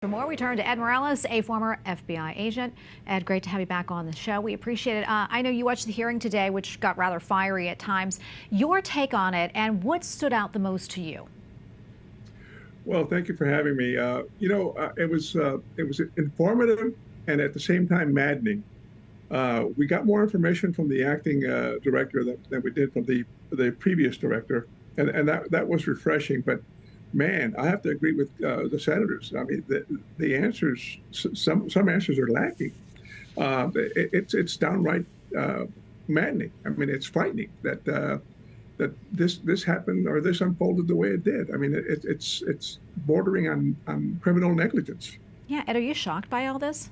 For more, we turn to Ed Mireles, a former FBI agent. Ed, great to have you back on the show. We appreciate it. I know you watched the hearing today, which got rather fiery at times. Your take on it and what stood out the most to you? Well, thank you for having me. It was informative and at the same time maddening. We got more information from the acting director than we did from the previous director, and that was refreshing. But man, I have to agree with the senators. I mean, the answers, some answers are lacking. It's downright maddening. I mean, it's frightening that this happened or this unfolded the way it did. I mean, it's bordering on criminal negligence. Yeah, Ed, are you shocked by all this?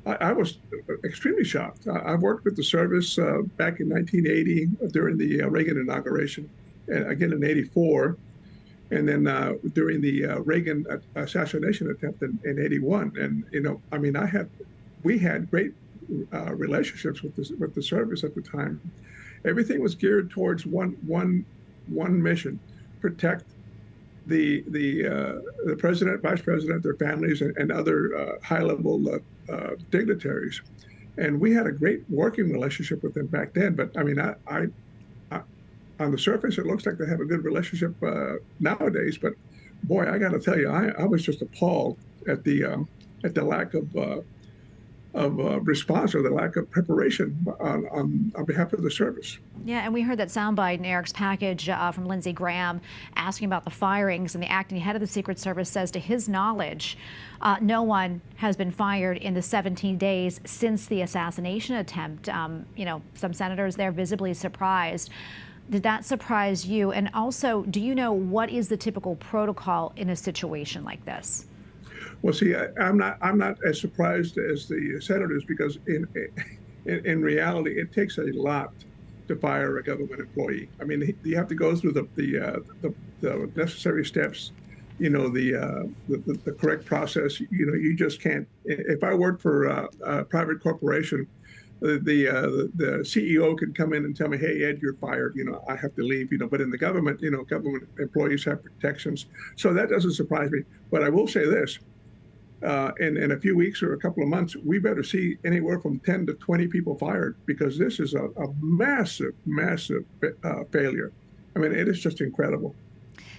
I was extremely shocked. I worked with the service back in 1980 during the Reagan inauguration, and again in '84, and then during the Reagan assassination attempt in '81. And I mean, we had great relationships with the service at the time. Everything was geared towards one mission: protect the president, vice president, their families, and other high-level dignitaries. And we had a great working relationship with them back then. But I mean, I on the surface, it looks like they have a good relationship nowadays. But boy, I got to tell you, I was just appalled at the lack of response or the lack of preparation on behalf of the service. Yeah, and we heard that soundbite in Eric's package from Lindsey Graham asking about the firings, and the acting head of the Secret Service says to his knowledge, no one has been fired in the 17 days since the assassination attempt. Some senators there visibly surprised. Did that surprise you? And also, do you know what is the typical protocol in a situation like this? Well, see, I'm not as surprised as the senators because in reality, it takes a lot to fire a government employee. I mean, you have to go through the necessary steps, the correct process. You just can't. If I worked for a private corporation, the CEO can come in and tell me, "Hey, Ed, you're fired. I have to leave." But in the government, government employees have protections, so that doesn't surprise me. But I will say this. In a few weeks or a couple of months, we better see anywhere from 10 to 20 people fired because this is a massive, massive failure. I mean, it is just incredible.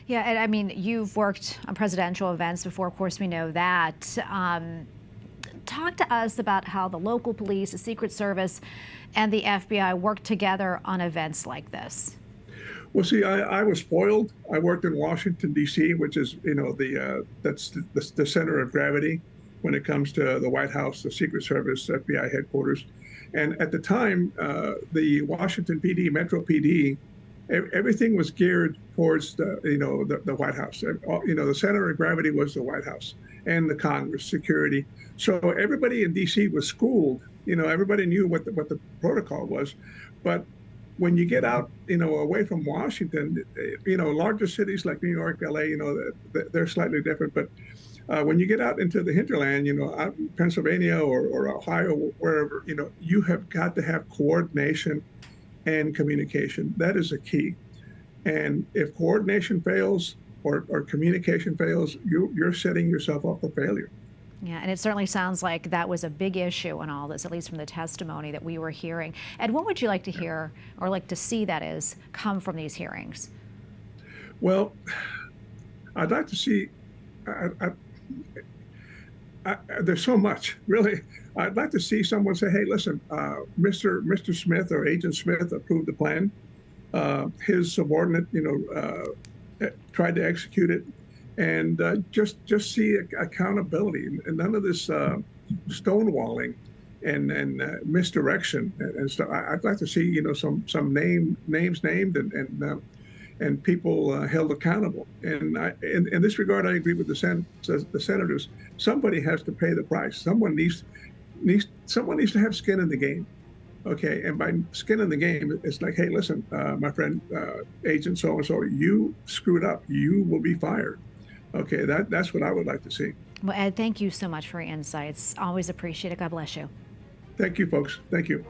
Yeah, and I mean, you've worked on presidential events before. Of course, we know that. Talk to us about how the local police, the Secret Service, and the FBI work together on events like this. Well, see, I was spoiled. I worked in Washington, D.C., which is, that's the center of gravity when it comes to the White House, the Secret Service, FBI headquarters. And at the time, the Washington PD, Metro PD, everything was geared towards the White House. The center of gravity was the White House and the Congress, security. So everybody in D.C. was schooled. Everybody knew what the protocol was, but when you get out, away from Washington, larger cities like New York, LA, they're slightly different. But when you get out into the hinterland, out in Pennsylvania or Ohio, wherever, you have got to have coordination and communication. That is a key. And if coordination fails or communication fails, you're setting yourself up for failure. Yeah, and it certainly sounds like that was a big issue in all this, at least from the testimony that we were hearing. Ed, what would you like to hear or like to see, that is, come from these hearings? Well, I'd like to see, there's so much, really. I'd like to see someone say, hey, listen, Mr. Smith or Agent Smith approved the plan. His subordinate, tried to execute it. And just see accountability and none of this stonewalling and misdirection and stuff. I'd like to see some names named and people held accountable. And in this regard, I agree with the senators. Somebody has to pay the price. Someone needs to have skin in the game. Okay, and by skin in the game, it's like, hey, listen, my friend, Agent so-and-so, you screwed up. You will be fired. Okay, that's what I would like to see. Well, Ed, thank you so much for your insights. Always appreciate it. God bless you. Thank you, folks. Thank you.